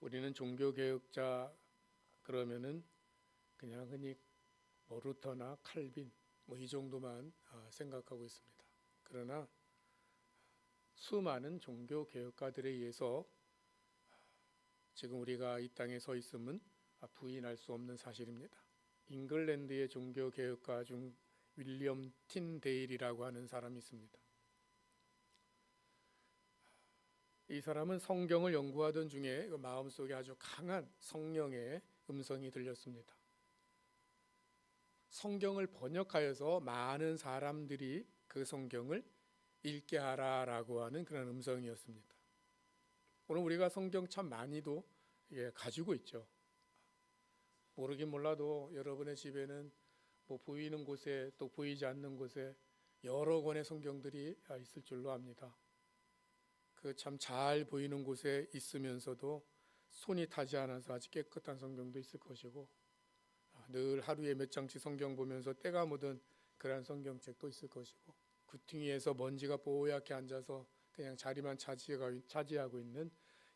우리는 종교개혁자 그러면은 그냥 흔히 루터나 칼빈 이 정도만 생각하고 있습니다. 그러나 수많은 종교개혁가들에 의해서 지금 우리가 이 땅에 서 있음은 부인할 수 없는 사실입니다. 잉글랜드의 종교개혁가 중 윌리엄 틴데일이라고 하는 사람이 있습니다. 이 사람은 성경을 연구하던 중에 마음속에 아주 강한 성령의 음성이 들렸습니다. 성경을 번역하여서 많은 사람들이 그 성경을 읽게 하라라고 하는 그런 음성이었습니다. 오늘 우리가 성경 참 많이도 가지고 있죠. 모르긴 몰라도 여러분의 집에는 보이는 곳에 또 보이지 않는 곳에 여러 권의 성경들이 있을 줄로 압니다. 그 참 잘 보이는 곳에 있으면서도 손이 타지 않아서 아주 깨끗한 성경도 있을 것이고, 늘 하루에 몇 장씩 성경 보면서 때가 묻은 그러한 성경책도 있을 것이고, 구퉁이에서 먼지가 뽀얗게 앉아서 그냥 자리만 차지하고 있는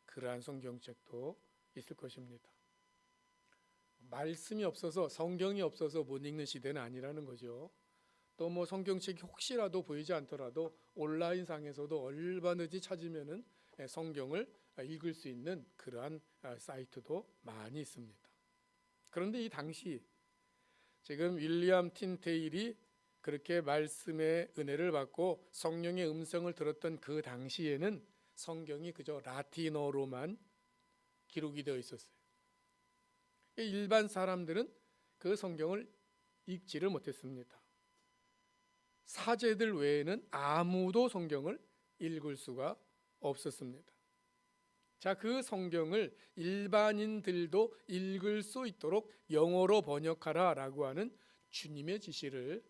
그러한 성경책도 있을 것입니다. 말씀이 없어서, 성경이 없어서 못 읽는 시대는 아니라는 거죠. 또 성경책이 혹시라도 보이지 않더라도 온라인상에서도 얼마든지 찾으면은 성경을 읽을 수 있는 그러한 사이트도 많이 있습니다. 그런데 이 당시 지금 윌리엄 틴데일이 그렇게 말씀의 은혜를 받고 성령의 음성을 들었던 그 당시에는 성경이 그저 라틴어로만 기록이 되어 있었어요. 일반 사람들은 그 성경을 읽지를 못했습니다. 사제들 외에는 아무도 성경을 읽을 수가 없었습니다. 자, 그 성경을 일반인들도 읽을 수 있도록 영어로 번역하라라고 하는 주님의 지시를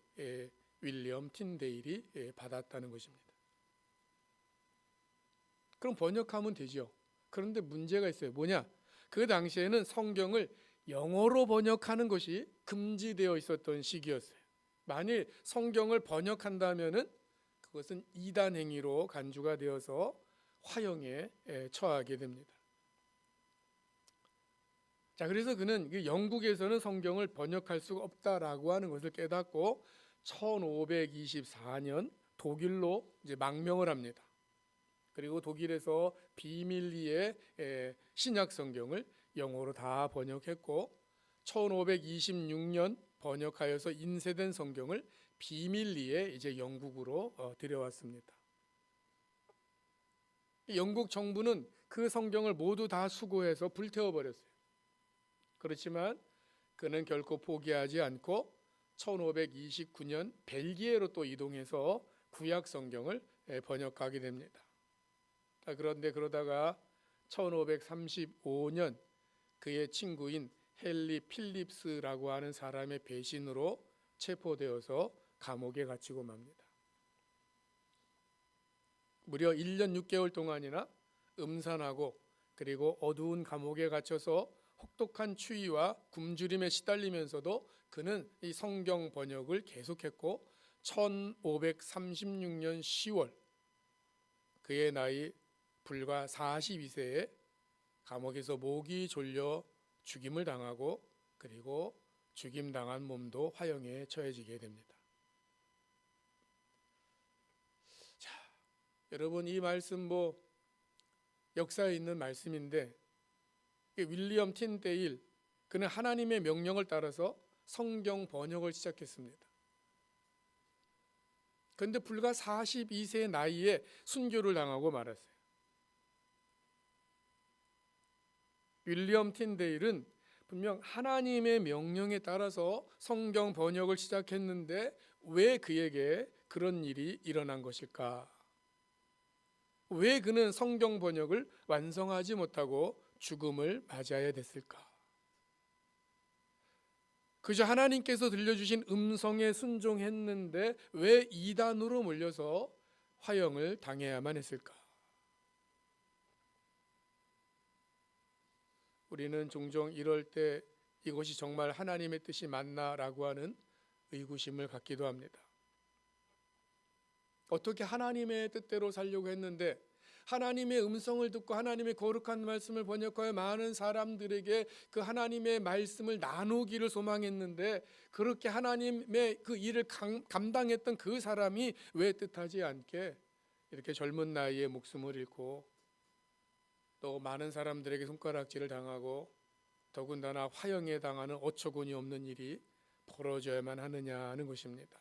윌리엄 틴데일이 받았다는 것입니다. 그럼 번역하면 되죠. 그런데 문제가 있어요. 뭐냐? 그 당시에는 성경을 영어로 번역하는 것이 금지되어 있었던 시기였어요. 만일 성경을 번역한다면은 그것은 이단 행위로 간주가 되어서 화형에 처하게 됩니다. 자, 그래서 그는 영국에서는 성경을 번역할 수가 없다라고 하는 것을 깨닫고 1524년 독일로 이제 망명을 합니다. 그리고 독일에서 비밀리에 신약 성경을 영어로 다 번역했고 1526년 번역하여서 인쇄된 성경을 비밀리에 이제 영국으로 들여왔습니다. 영국 정부는 그 성경을 모두 다 수거해서 불태워 버렸어요. 그렇지만 그는 결코 포기하지 않고 1529년 벨기에로 또 이동해서 구약 성경을 번역하게 됩니다. 그런데 그러다가 1535년 그의 친구인 헨리 필립스라고 하는 사람의 배신으로 체포되어서 감옥에 갇히고 맙니다. 무려 1년 6개월 동안이나 음산하고 그리고 어두운 감옥에 갇혀서 혹독한 추위와 굶주림에 시달리면서도 그는 이 성경 번역을 계속했고 1536년 10월 그의 나이 불과 42세에 감옥에서 목이 졸려 죽임을 당하고 그리고 죽임당한 몸도 화형에 처해지게 됩니다. 자, 여러분 이 말씀 역사에 있는 말씀인데 윌리엄 틴데일 그는 하나님의 명령을 따라서 성경 번역을 시작했습니다. 그런데 불과 42세의 나이에 순교를 당하고 말았어요. 윌리엄 틴데일은 분명 하나님의 명령에 따라서 성경 번역을 시작했는데 왜 그에게 그런 일이 일어난 것일까? 왜 그는 성경 번역을 완성하지 못하고 죽음을 맞이해야 됐을까? 그저 하나님께서 들려주신 음성에 순종했는데 왜 이단으로 몰려서 화형을 당해야만 했을까? 우리는 종종 이럴 때 이것이 정말 하나님의 뜻이 맞나라고 하는 의구심을 갖기도 합니다. 어떻게 하나님의 뜻대로 살려고 했는데 하나님의 음성을 듣고 하나님의 거룩한 말씀을 번역하여 많은 사람들에게 그 하나님의 말씀을 나누기를 소망했는데, 그렇게 하나님의 그 일을 감당했던 그 사람이 왜 뜻하지 않게 이렇게 젊은 나이에 목숨을 잃고 또 많은 사람들에게 손가락질을 당하고 더군다나 화형에 당하는 어처구니 없는 일이 벌어져야만 하느냐는 것입니다.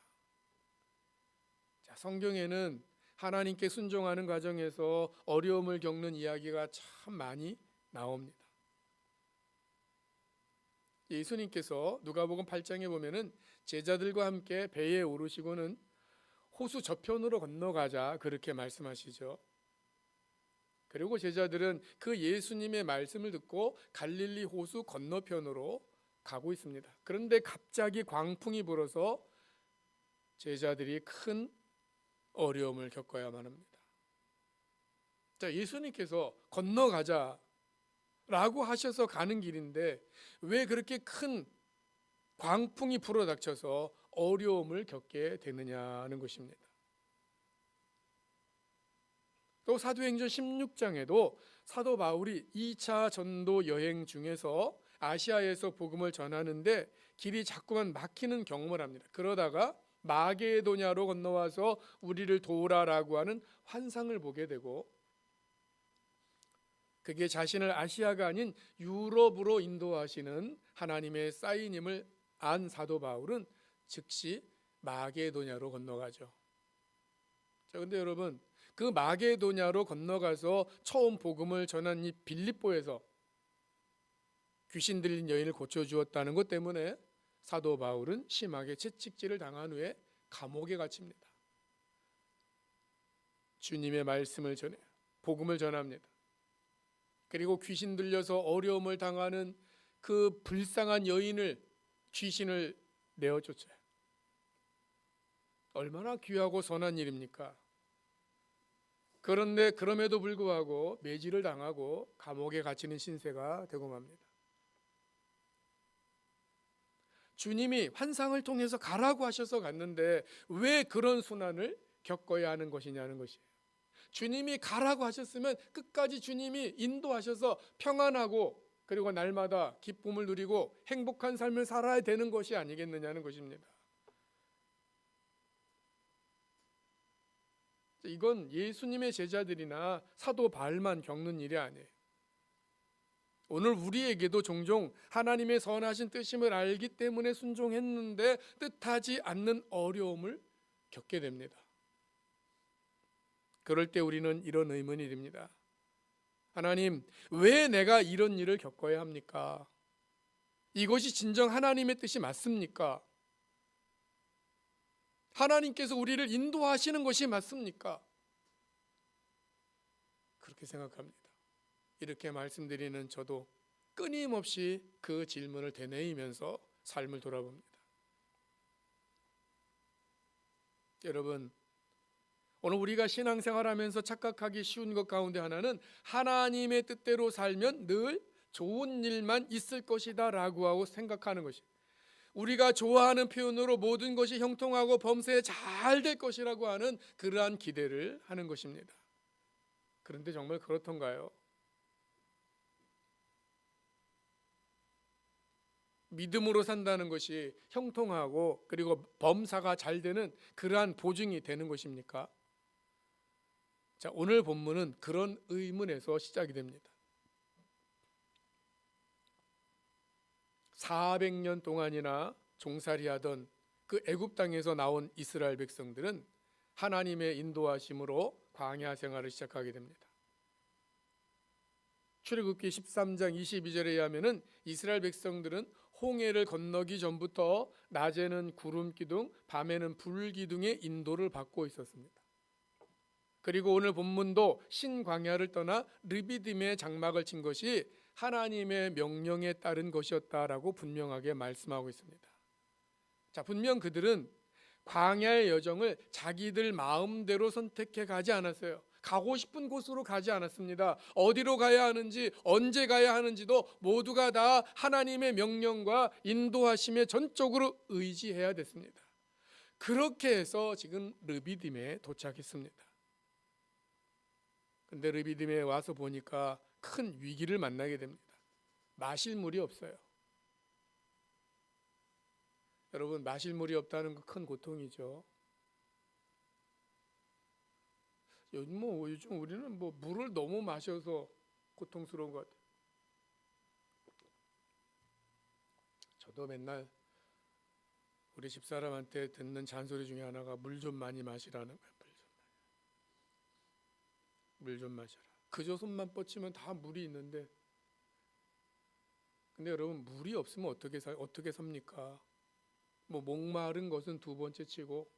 자, 성경에는 하나님께 순종하는 과정에서 어려움을 겪는 이야기가 참 많이 나옵니다. 예수님께서 누가복음 8장에 보면은 제자들과 함께 배에 오르시고는 호수 저편으로 건너가자 그렇게 말씀하시죠. 그리고 제자들은 그 예수님의 말씀을 듣고 갈릴리 호수 건너편으로 가고 있습니다. 그런데 갑자기 광풍이 불어서 제자들이 큰 어려움을 겪어야만 합니다. 자, 예수님께서 건너가자라고 하셔서 가는 길인데 왜 그렇게 큰 광풍이 불어닥쳐서 어려움을 겪게 되느냐는 것입니다. 또 사도행전 16장에도 사도 바울이 2차 전도 여행 중에서 아시아에서 복음을 전하는데 길이 자꾸만 막히는 경험을 합니다. 그러다가 마게도냐로 건너와서 우리를 도우라라고 하는 환상을 보게 되고, 그게 자신을 아시아가 아닌 유럽으로 인도하시는 하나님의 사인임을 안 사도 바울은 즉시 마게도냐로 건너가죠. 자, 근데 여러분, 그 마게도냐로 건너가서 처음 복음을 전한 이 빌립보에서 귀신 들린 여인을 고쳐주었다는 것 때문에 사도 바울은 심하게 채찍질을 당한 후에 감옥에 갇힙니다. 주님의 말씀을 전해 복음을 전합니다. 그리고 귀신 들려서 어려움을 당하는 그 불쌍한 여인을 귀신을 내어 쫓아요. 얼마나 귀하고 선한 일입니까? 그런데 그럼에도 불구하고 매질을 당하고 감옥에 갇히는 신세가 되고 맙니다. 주님이 환상을 통해서 가라고 하셔서 갔는데 왜 그런 순환을 겪어야 하는 것이냐는 것이에요. 주님이 가라고 하셨으면 끝까지 주님이 인도하셔서 평안하고 그리고 날마다 기쁨을 누리고 행복한 삶을 살아야 되는 것이 아니겠느냐는 것입니다. 이건 예수님의 제자들이나 사도 바울만 겪는 일이 아니에요. 오늘 우리에게도 종종 하나님의 선하신 뜻임을 알기 때문에 순종했는데 뜻하지 않는 어려움을 겪게 됩니다. 그럴 때 우리는 이런 의문이 듭니다. 하나님, 왜 내가 이런 일을 겪어야 합니까? 이것이 진정 하나님의 뜻이 맞습니까? 하나님께서 우리를 인도하시는 것이 맞습니까? 그렇게 생각합니다. 이렇게 말씀드리는 저도 끊임없이 그 질문을 되뇌이면서 삶을 돌아봅니다. 여러분, 오늘 우리가 신앙생활하면서 착각하기 쉬운 것 가운데 하나는 하나님의 뜻대로 살면 늘 좋은 일만 있을 것이다 라고 하고 생각하는 것이에요. 우리가 좋아하는 표현으로 모든 것이 형통하고 범사에 잘 될 것이라고 하는 그러한 기대를 하는 것입니다. 그런데 정말 그렇던가요? 믿음으로 산다는 것이 형통하고 그리고 범사가 잘 되는 그러한 보증이 되는 것입니까? 자, 오늘 본문은 그런 의문에서 시작이 됩니다. 400년 동안이나 종살이하던 그 애굽 땅에서 나온 이스라엘 백성들은 하나님의 인도하심으로 광야 생활을 시작하게 됩니다. 출애굽기 13장 22절에 의하면은 이스라엘 백성들은 홍해를 건너기 전부터 낮에는 구름 기둥, 밤에는 불 기둥의 인도를 받고 있었습니다. 그리고 오늘 본문도 신광야를 떠나 르비딤의 장막을 친 것이 하나님의 명령에 따른 것이었다라고 분명하게 말씀하고 있습니다. 자, 분명 그들은 광야의 여정을 자기들 마음대로 선택해 가지 않았어요. 가고 싶은 곳으로 가지 않았습니다. 어디로 가야 하는지, 언제 가야 하는지도 모두가 다 하나님의 명령과 인도하심에 전적으로 의지해야 됐습니다. 그렇게 해서 지금 르비딤에 도착했습니다. 근데 르비딤에 와서 보니까 큰 위기를 만나게 됩니다. 마실 물이 없어요. 여러분, 마실 물이 없다는 거 큰 고통이죠. 요즘 우리는 물을 너무 마셔서 고통스러운 것 같아요. 저도 맨날 우리 집사람한테 듣는 잔소리 중에 하나가 물 좀 많이 마시라는 거예요. 물 좀 마셔라. 그저 손만 뻗치면 다 물이 있는데, 근데 여러분, 물이 없으면 어떻게 삽니까? 목마른 것은 두 번째 치고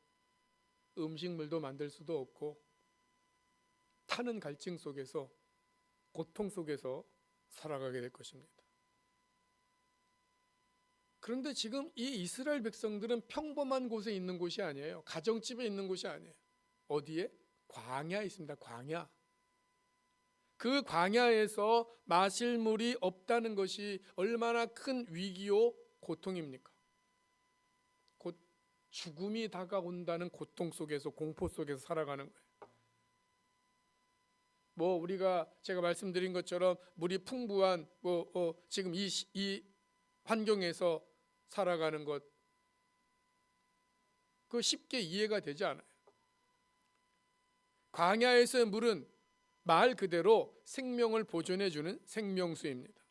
음식물도 만들 수도 없고 타는 갈증 속에서, 고통 속에서 살아가게 될 것입니다. 그런데 지금 이 이스라엘 백성들은 평범한 곳에 있는 곳이 아니에요. 가정집에 있는 곳이 아니에요. 어디에? 광야에 있습니다. 광야. 그 광야에서 마실 물이 없다는 것이 얼마나 큰 위기요 고통입니까? 곧 죽음이 다가온다는 고통 속에서, 공포 속에서 살아가는 거예요. 제가 말씀드린 것처럼 물이 풍부한 지금 이 환경에서 살아가는 것, 그 쉽게 이해가 되지 않아요. 광야에서의 물은 말 그대로 생명을 보존해 주는 생명수입니다.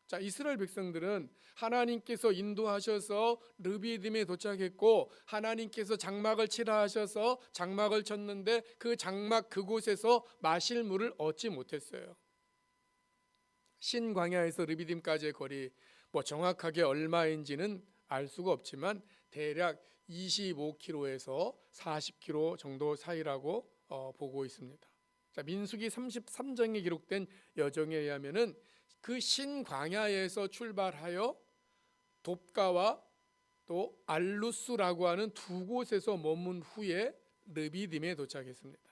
자, 이스라엘 백성들은 하나님께서 인도하셔서 르비딤에 도착했고, 하나님께서 장막을 치라 하셔서 장막을 쳤는데 그 장막 그곳에서 마실 물을 얻지 못했어요. 신광야에서 르비딤까지의 거리, 정확하게 얼마인지는 알 수가 없지만 대략 25km에서 40km 정도 사이라고 보고 있습니다. 자, 민수기 33장에 기록된 여정에 의하면은 그 신광야에서 출발하여 돕가와 또 알루스라고 하는 두 곳에서 머문 후에 르비딤에 도착했습니다.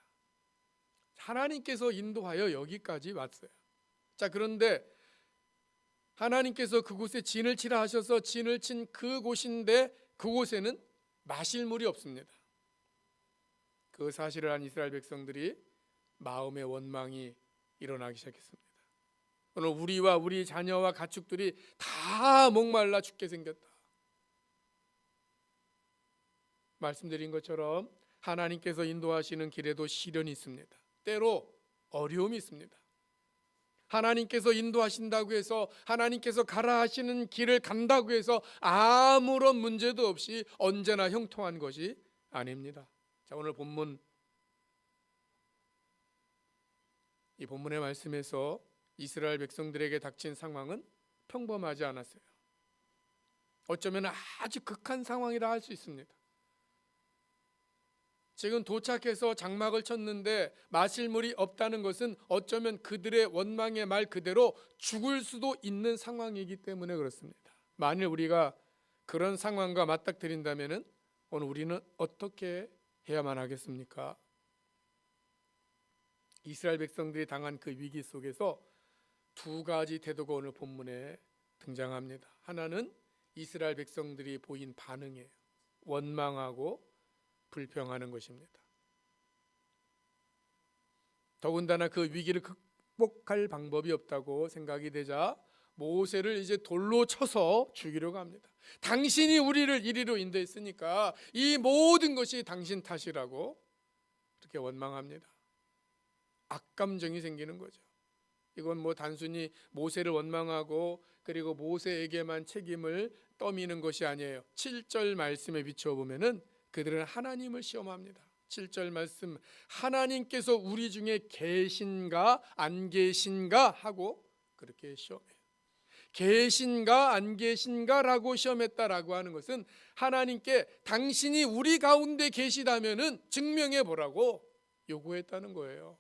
하나님께서 인도하여 여기까지 왔어요. 자, 그런데 하나님께서 그곳에 진을 치라 하셔서 진을 친 그곳인데 그곳에는 마실 물이 없습니다. 그 사실을 안 이스라엘 백성들이 마음의 원망이 일어나기 시작했습니다. 오늘 우리와 우리 자녀와 가축들이 다 목말라 죽게 생겼다. 말씀드린 것처럼 하나님께서 인도하시는 길에도 시련이 있습니다. 때로 어려움이 있습니다. 하나님께서 인도하신다고 해서, 하나님께서 가라 하시는 길을 간다고 해서 아무런 문제도 없이 언제나 형통한 것이 아닙니다. 자, 오늘 본문, 이 본문의 말씀에서 이스라엘 백성들에게 닥친 상황은 평범하지 않았어요. 어쩌면 아주 극한 상황이라 할 수 있습니다. 지금 도착해서 장막을 쳤는데 마실 물이 없다는 것은 어쩌면 그들의 원망의 말 그대로 죽을 수도 있는 상황이기 때문에 그렇습니다. 만일 우리가 그런 상황과 맞닥뜨린다면 오늘 우리는 어떻게 해야만 하겠습니까? 이스라엘 백성들이 당한 그 위기 속에서 두 가지 태도가 오늘 본문에 등장합니다. 하나는 이스라엘 백성들이 보인 반응이에요. 원망하고 불평하는 것입니다. 더군다나 그 위기를 극복할 방법이 없다고 생각이 되자 모세를 이제 돌로 쳐서 죽이려고 합니다. 당신이 우리를 이리로 인도했으니까 이 모든 것이 당신 탓이라고 그렇게 원망합니다. 악감정이 생기는 거죠. 이건 단순히 모세를 원망하고 그리고 모세에게만 책임을 떠미는 것이 아니에요. 7절 말씀에 비춰보면은 그들은 하나님을 시험합니다. 7절 말씀, 하나님께서 우리 중에 계신가 안 계신가 하고 그렇게 시험해요. 계신가 안 계신가라고 시험했다라고 하는 것은 하나님께 당신이 우리 가운데 계시다면은 증명해 보라고 요구했다는 거예요.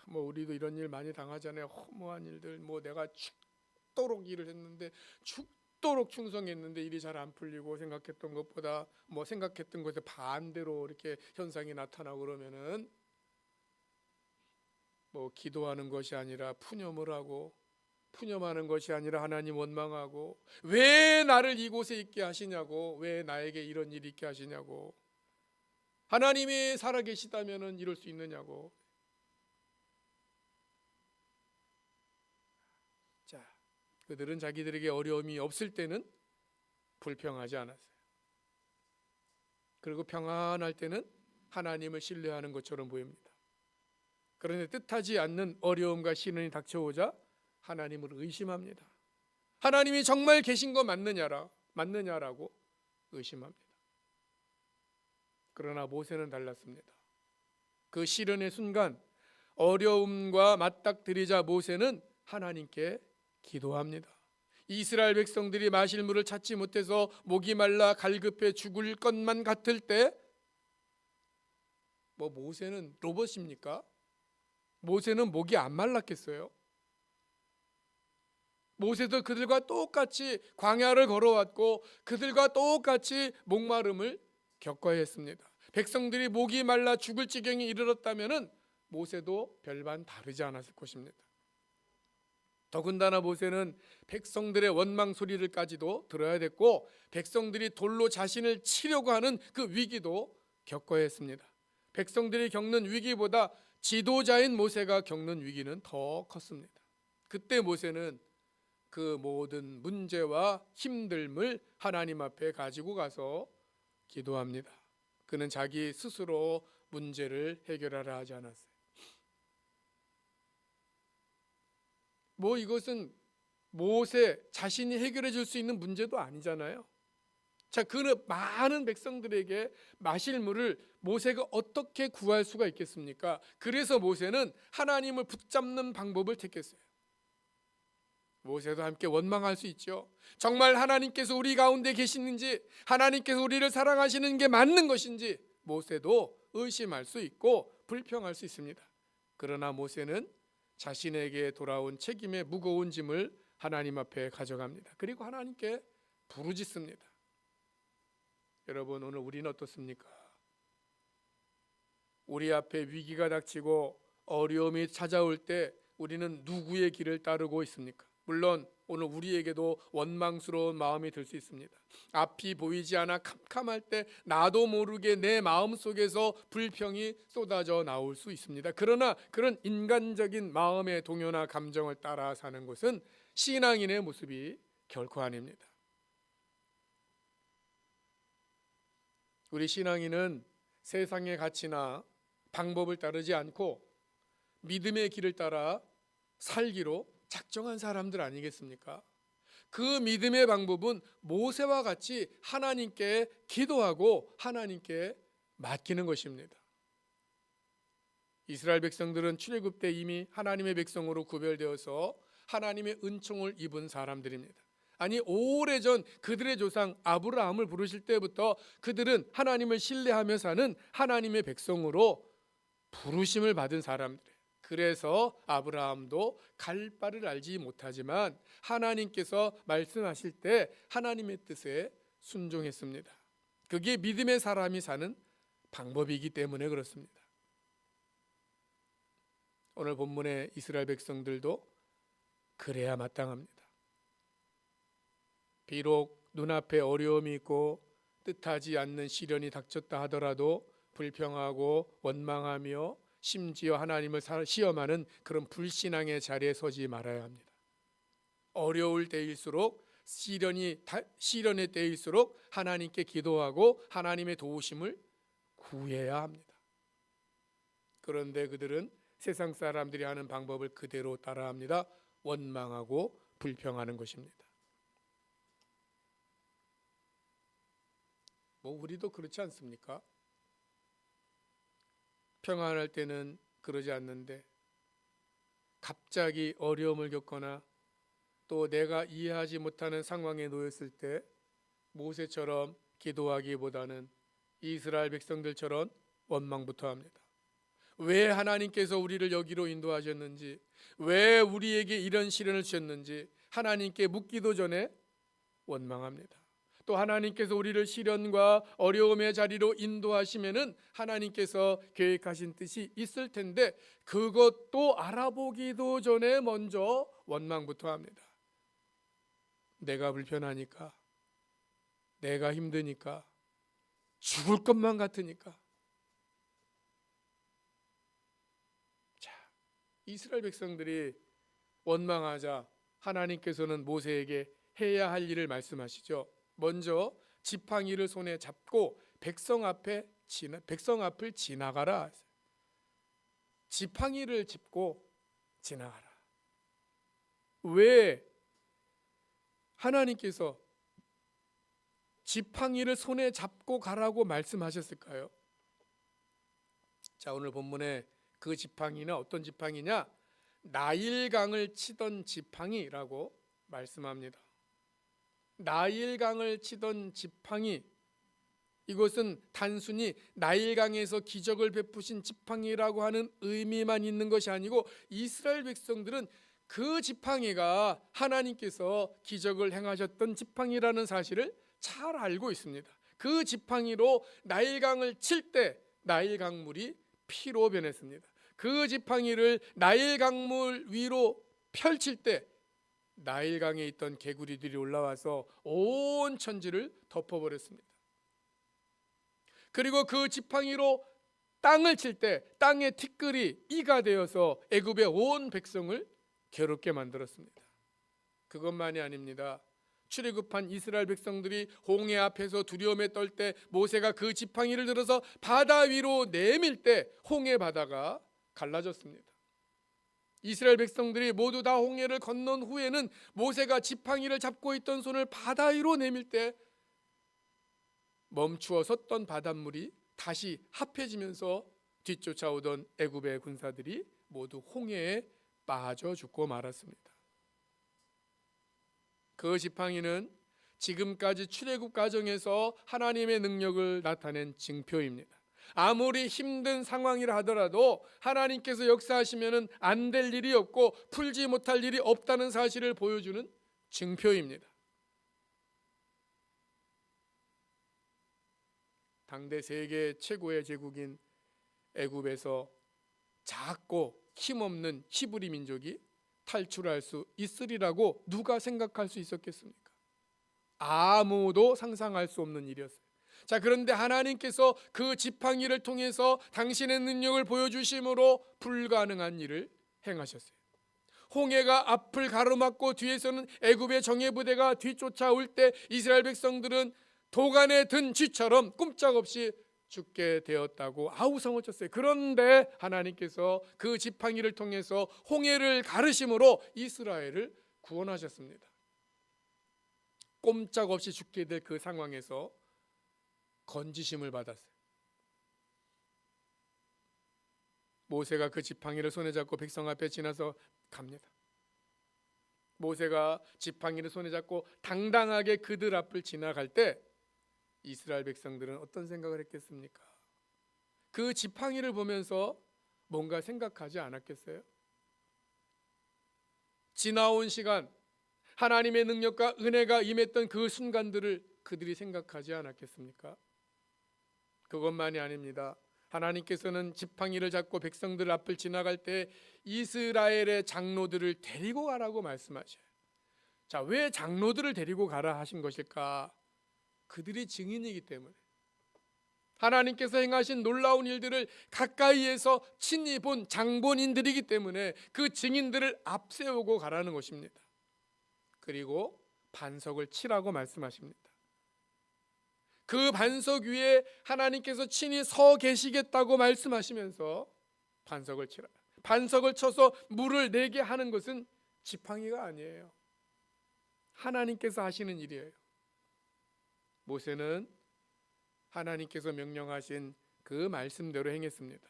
우리도 이런 일 많이 당하잖아요. 허무한 일들, 내가 죽도록 일을 했는데, 죽도록 충성했는데 일이 잘 안 풀리고 생각했던 것보다 생각했던 것에 반대로 이렇게 현상이 나타나고 그러면은 기도하는 것이 아니라 푸념을 하고, 푸념하는 것이 아니라 하나님 원망하고, 왜 나를 이곳에 있게 하시냐고, 왜 나에게 이런 일이 있게 하시냐고 하나님이 살아계시다면 이럴 수 있느냐고. 자, 그들은 자기들에게 어려움이 없을 때는 불평하지 않았어요. 그리고 평안할 때는 하나님을 신뢰하는 것처럼 보입니다. 그런데 뜻하지 않는 어려움과 시련이 닥쳐오자 하나님을 의심합니다. 하나님이 정말 계신 거 맞느냐라고 의심합니다. 그러나 모세는 달랐습니다. 그 시련의 순간 어려움과 맞닥뜨리자 모세는 하나님께 기도합니다. 이스라엘 백성들이 마실 물을 찾지 못해서 목이 말라 갈급해 죽을 것만 같을 때, 모세는 로봇입니까? 모세는 목이 안 말랐겠어요? 모세도 그들과 똑같이 광야를 걸어왔고 그들과 똑같이 목마름을 겪어야 했습니다. 백성들이 목이 말라 죽을 지경에 이르렀다면 모세도 별반 다르지 않았을 것입니다. 더군다나 모세는 백성들의 원망 소리를까지도 들어야 됐고 백성들이 돌로 자신을 치려고 하는 그 위기도 겪어야 했습니다. 백성들이 겪는 위기보다 지도자인 모세가 겪는 위기는 더 컸습니다. 그때 모세는 그 모든 문제와 힘듦을 하나님 앞에 가지고 가서 기도합니다. 그는 자기 스스로 문제를 해결하라 하지 않았어요. 이것은 모세 자신이 해결해 줄 수 있는 문제도 아니잖아요. 자, 그 많은 백성들에게 마실 물을 모세가 어떻게 구할 수가 있겠습니까? 그래서 모세는 하나님을 붙잡는 방법을 택했어요. 모세도 함께 원망할 수 있죠. 정말 하나님께서 우리 가운데 계시는지, 하나님께서 우리를 사랑하시는 게 맞는 것인지 모세도 의심할 수 있고 불평할 수 있습니다. 그러나 모세는 자신에게 돌아온 책임의 무거운 짐을 하나님 앞에 가져갑니다. 그리고 하나님께 부르짖습니다. 여러분, 오늘 우리는 어떻습니까? 우리 앞에 위기가 닥치고 어려움이 찾아올 때 우리는 누구의 길을 따르고 있습니까? 물론 오늘 우리에게도 원망스러운 마음이 들 수 있습니다. 앞이 보이지 않아 캄캄할 때 나도 모르게 내 마음속에서 불평이 쏟아져 나올 수 있습니다. 그러나 그런 인간적인 마음의 동요나 감정을 따라 사는 것은 신앙인의 모습이 결코 아닙니다. 우리 신앙인은 세상의 가치나 방법을 따르지 않고 믿음의 길을 따라 살기로 작정한 사람들 아니겠습니까? 그 믿음의 방법은 모세와 같이 하나님께 기도하고 하나님께 맡기는 것입니다. 이스라엘 백성들은 출애굽 때 이미 하나님의 백성으로 구별되어서 하나님의 은총을 입은 사람들입니다. 아니, 오래전 그들의 조상 아브라함을 부르실 때부터 그들은 하나님을 신뢰하며 사는 하나님의 백성으로 부르심을 받은 사람들이에요. 그래서 아브라함도 갈 바를 알지 못하지만 하나님께서 말씀하실 때 하나님의 뜻에 순종했습니다. 그게 믿음의 사람이 사는 방법이기 때문에 그렇습니다. 오늘 본문의 이스라엘 백성들도 그래야 마땅합니다. 비록 눈앞에 어려움이 있고 뜻하지 않는 시련이 닥쳤다 하더라도 불평하고 원망하며 심지어 하나님을 시험하는 그런 불신앙의 자리에 서지 말아야 합니다. 어려울 때일수록 시련의 때일수록 하나님께 기도하고 하나님의 도우심을 구해야 합니다. 그런데 그들은 세상 사람들이 하는 방법을 그대로 따라합니다. 원망하고 불평하는 것입니다. 우리도 그렇지 않습니까? 평안할 때는 그러지 않는데 갑자기 어려움을 겪거나 또 내가 이해하지 못하는 상황에 놓였을 때 모세처럼 기도하기보다는 이스라엘 백성들처럼 원망부터 합니다. 왜 하나님께서 우리를 여기로 인도하셨는지, 왜 우리에게 이런 시련을 주셨는지 하나님께 묻기도 전에 원망합니다. 또 하나님께서 우리를 시련과 어려움의 자리로 인도하시면은 하나님께서 계획하신 뜻이 있을 텐데 그것도 알아보기도 전에 먼저 원망부터 합니다. 내가 불편하니까, 내가 힘드니까, 죽을 것만 같으니까, 이스라엘 백성들이 원망하자 하나님께서는 모세에게 해야 할 일을 말씀하시죠. 먼저 지팡이를 손에 잡고 백성 앞을 지나가라. 지팡이를 짚고 지나가라. 왜 하나님께서 지팡이를 손에 잡고 가라고 말씀하셨을까요? 자, 오늘 본문에 그 지팡이는 어떤 지팡이냐? 나일강을 치던 지팡이라고 말씀합니다. 나일강을 치던 지팡이, 이것은 단순히 나일강에서 기적을 베푸신 지팡이라고 하는 의미만 있는 것이 아니고 이스라엘 백성들은 그 지팡이가 하나님께서 기적을 행하셨던 지팡이라는 사실을 잘 알고 있습니다. 그 지팡이로 나일강을 칠 때 나일강물이 피로 변했습니다. 그 지팡이를 나일강물 위로 펼칠 때 나일강에 있던 개구리들이 올라와서 온 천지를 덮어버렸습니다. 그리고 그 지팡이로 땅을 칠 때 땅의 티끌이 이가 되어서 애굽의 온 백성을 괴롭게 만들었습니다. 그것만이 아닙니다. 출애굽한 이스라엘 백성들이 홍해 앞에서 두려움에 떨 때 모세가 그 지팡이를 들어서 바다 위로 내밀 때 홍해 바다가 갈라졌습니다. 이스라엘 백성들이 모두 다 홍해를 건넌 후에는 모세가 지팡이를 잡고 있던 손을 바다 위로 내밀 때 멈추어 섰던 바닷물이 다시 합해지면서 뒤쫓아오던 애굽의 군사들이 모두 홍해에 빠져 죽고 말았습니다. 그 지팡이는 지금까지 출애굽 과정에서 하나님의 능력을 나타낸 징표입니다. 아무리 힘든 상황이라 하더라도 하나님께서 역사하시면 안 될 일이 없고 풀지 못할 일이 없다는 사실을 보여주는 징표입니다. 당대 세계 최고의 제국인 애굽에서 작고 힘없는 히브리 민족이 탈출할 수 있으리라고 누가 생각할 수 있었겠습니까? 아무도 상상할 수 없는 일이었어요. 자, 그런데 하나님께서 그 지팡이를 통해서 당신의 능력을 보여주심으로 불가능한 일을 행하셨어요. 홍해가 앞을 가로막고 뒤에서는 애굽의 정예부대가 뒤쫓아올 때 이스라엘 백성들은 도간에 든 쥐처럼 꼼짝없이 죽게 되었다고 아우성을 쳤어요. 그런데 하나님께서 그 지팡이를 통해서 홍해를 가르심으로 이스라엘을 구원하셨습니다. 꼼짝없이 죽게 될 그 상황에서 건지심을 받았어요. 모세가 그 지팡이를 손에 잡고 백성 앞에 지나서 갑니다. 모세가 지팡이를 손에 잡고 당당하게 그들 앞을 지나갈 때 이스라엘 백성들은 어떤 생각을 했겠습니까? 그 지팡이를 보면서 뭔가 생각하지 않았겠어요? 지나온 시간, 하나님의 능력과 은혜가 임했던 그 순간들을 그들이 생각하지 않았겠습니까? 그것만이 아닙니다. 하나님께서는 지팡이를 잡고 백성들 앞을 지나갈 때 이스라엘의 장로들을 데리고 가라고 말씀하셔요. 자, 왜 장로들을 데리고 가라 하신 것일까? 그들이 증인이기 때문에, 하나님께서 행하신 놀라운 일들을 가까이에서 친히 본 장본인들이기 때문에 그 증인들을 앞세우고 가라는 것입니다. 그리고 반석을 치라고 말씀하십니다. 그 반석 위에 하나님께서 친히 서 계시겠다고 말씀하시면서 반석을 치라. 반석을 쳐서 물을 내게 하는 것은 지팡이가 아니에요. 하나님께서 하시는 일이에요. 모세는 하나님께서 명령하신 그 말씀대로 행했습니다.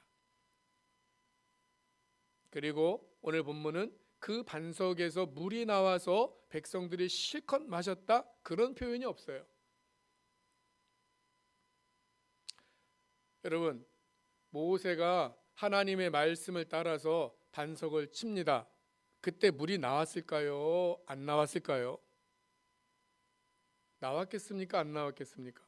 그리고 오늘 본문은 그 반석에서 물이 나와서 백성들이 실컷 마셨다, 그런 표현이 없어요. 여러분, 모세가 하나님의 말씀을 따라서 반석을 칩니다. 그때 물이 나왔을까요? 안 나왔을까요? 나왔겠습니까? 안 나왔겠습니까?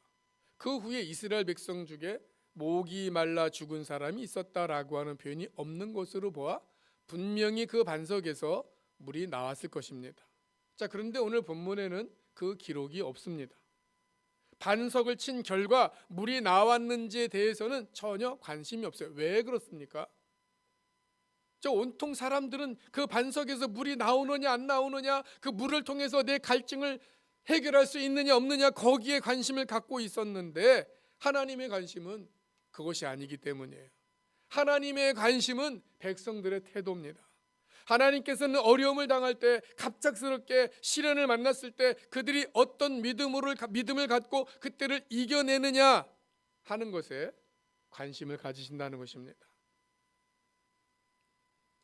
그 후에 이스라엘 백성 중에 목이 말라 죽은 사람이 있었다라고 하는 표현이 없는 것으로 보아 분명히 그 반석에서 물이 나왔을 것입니다. 자, 그런데 오늘 본문에는 그 기록이 없습니다. 반석을 친 결과 물이 나왔는지에 대해서는 전혀 관심이 없어요. 왜 그렇습니까? 저 온통 사람들은 그 반석에서 물이 나오느냐 안 나오느냐, 그 물을 통해서 내 갈증을 해결할 수 있느냐 없느냐, 거기에 관심을 갖고 있었는데 하나님의 관심은 그것이 아니기 때문이에요. 하나님의 관심은 백성들의 태도입니다. 하나님께서는 어려움을 당할 때, 갑작스럽게 시련을 만났을 때 그들이 어떤 믿음을 갖고 그때를 이겨내느냐 하는 것에 관심을 가지신다는 것입니다.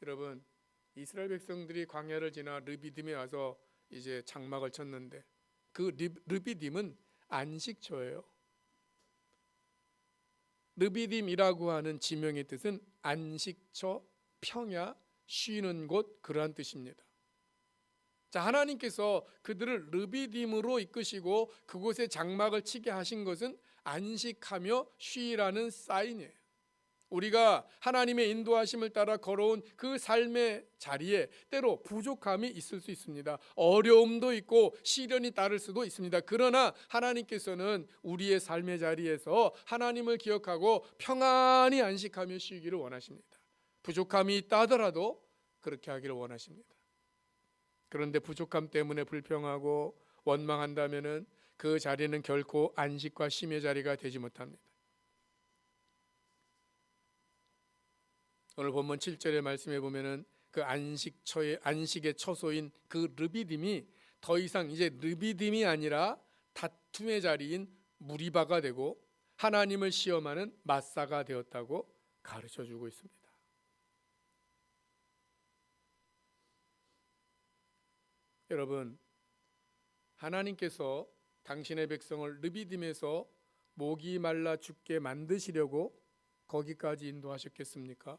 여러분, 이스라엘 백성들이 광야를 지나 르비딤에 와서 이제 장막을 쳤는데 그 르비딤은 안식처예요. 르비딤이라고 하는 지명의 뜻은 안식처, 평야, 쉬는 곳, 그러한 뜻입니다. 자, 하나님께서 그들을 르비딤으로 이끄시고 그곳에 장막을 치게 하신 것은 안식하며 쉬라는 사인이에요. 우리가 하나님의 인도하심을 따라 걸어온 그 삶의 자리에 때로 부족함이 있을 수 있습니다. 어려움도 있고 시련이 따를 수도 있습니다. 그러나 하나님께서는 우리의 삶의 자리에서 하나님을 기억하고 평안히 안식하며 쉬기를 원하십니다. 부족함이 있다 하더라도 그렇게 하기를 원하십니다. 그런데 부족함 때문에 불평하고 원망한다면은 그 자리는 결코 안식과 쉼의 자리가 되지 못합니다. 오늘 본문 7절의 말씀에 보면은 그 안식의 처소인 그 르비딤이 더 이상 이제 르비딤이 아니라 다툼의 자리인 무리바가 되고 하나님을 시험하는 마사가 되었다고 가르쳐 주고 있습니다. 여러분, 하나님께서 당신의 백성을 르비딤에서 목이 말라 죽게 만드시려고 거기까지 인도하셨겠습니까?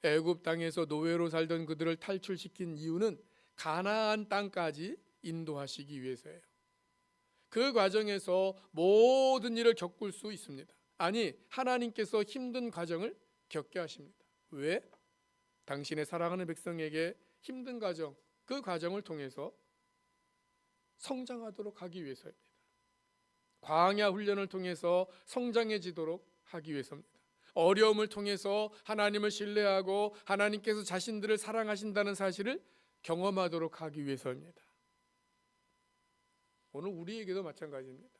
애굽 땅에서 노예로 살던 그들을 탈출시킨 이유는 가나안 땅까지 인도하시기 위해서예요. 그 과정에서 모든 일을 겪을 수 있습니다. 아니, 하나님께서 힘든 과정을 겪게 하십니다. 왜? 당신의 사랑하는 백성에게 힘든 과정, 그 과정을 통해서 성장하도록 하기 위해서입니다. 광야 훈련을 통해서 성장해지도록 하기 위해서입니다. 어려움을 통해서 하나님을 신뢰하고 하나님께서 자신들을 사랑하신다는 사실을 경험하도록 하기 위해서입니다. 오늘 우리에게도 마찬가지입니다.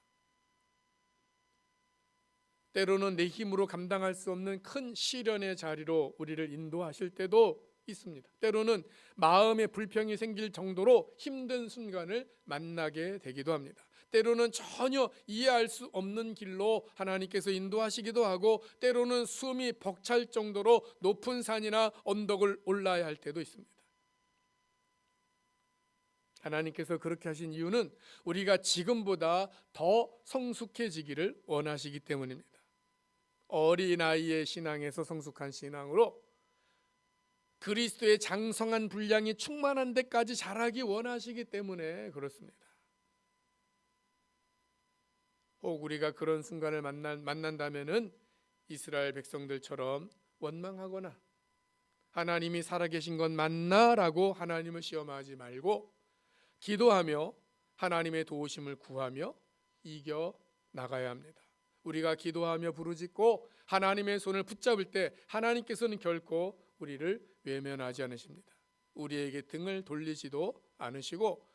때로는 내 힘으로 감당할 수 없는 큰 시련의 자리로 우리를 인도하실 때도 있습니다. 때로는 마음에 불평이 생길 정도로 힘든 순간을 만나게 되기도 합니다. 때로는 전혀 이해할 수 없는 길로 하나님께서 인도하시기도 하고 때로는 숨이 벅찰 정도로 높은 산이나 언덕을 올라야 할 때도 있습니다. 하나님께서 그렇게 하신 이유는 우리가 지금보다 더 성숙해지기를 원하시기 때문입니다. 어린아이의 신앙에서 성숙한 신앙으로 그리스도의 장성한 분량이 충만한 데까지 자라기 원하시기 때문에 그렇습니다. 혹 우리가 그런 순간을 만난다면은 이스라엘 백성들처럼 원망하거나 하나님이 살아계신 건 맞나? 라고 하나님을 시험하지 말고 기도하며 하나님의 도우심을 구하며 이겨 나가야 합니다. 우리가 기도하며 부르짖고 하나님의 손을 붙잡을 때 하나님께서는 결코 우리를 외면하지 않으십니다. 우리에게 등을 돌리지도 않으시고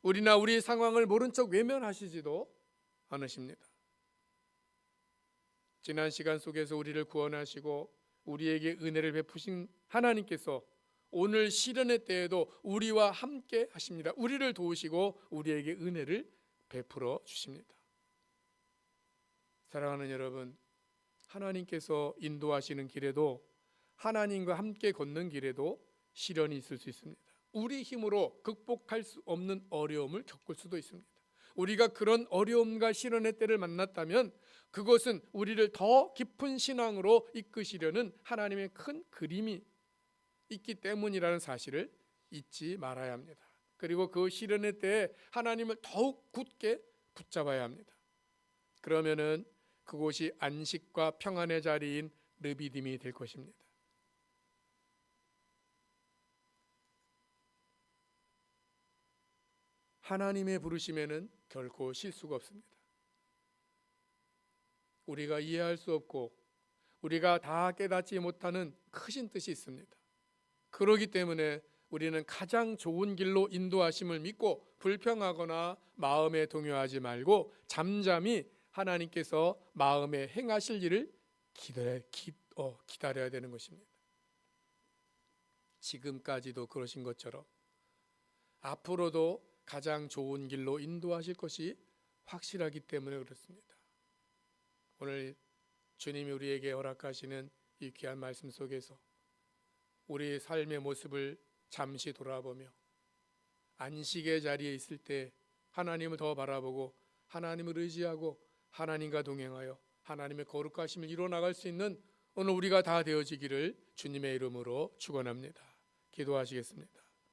우리나 우리 상황을 모른 척 외면하시지도 않으십니다. 지난 시간 속에서 우리를 구원하시고 우리에게 은혜를 베푸신 하나님께서 오늘 시련의 때에도 우리와 함께 하십니다. 우리를 도우시고 우리에게 은혜를 베풀어 주십니다. 사랑하는 여러분, 하나님께서 인도하시는 길에도 하나님과 함께 걷는 길에도 시련이 있을 수 있습니다. 우리 힘으로 극복할 수 없는 어려움을 겪을 수도 있습니다. 우리가 그런 어려움과 시련의 때를 만났다면 그것은 우리를 더 깊은 신앙으로 이끄시려는 하나님의 큰 그림이 있기 때문이라는 사실을 잊지 말아야 합니다. 그리고 그 시련의 때에 하나님을 더욱 굳게 붙잡아야 합니다. 그러면은 그곳이 안식과 평안의 자리인 르비딤이 될 것입니다. 하나님의 부르심에는 결코 실수가 없습니다. 우리가 이해할 수 없고 우리가 다 깨닫지 못하는 크신 뜻이 있습니다. 그러기 때문에 우리는 가장 좋은 길로 인도하심을 믿고 불평하거나 마음에 동요하지 말고 잠잠히 하나님께서 마음에 행하실 일을 기다려야 되는 것입니다. 지금까지도 그러신 것처럼 앞으로도 가장 좋은 길로 인도하실 것이 확실하기 때문에 그렇습니다. 오늘 주님이 우리에게 허락하시는 이 귀한 말씀 속에서 우리의 삶의 모습을 잠시 돌아보며 안식의 자리에 있을 때 하나님을 더 바라보고 하나님을 의지하고 하나님과 동행하여 하나님의 거룩하심을 이루어나갈 수 있는 오늘 우리가 다 되어지기를 주님의 이름으로 축원합니다. 기도하시겠습니다.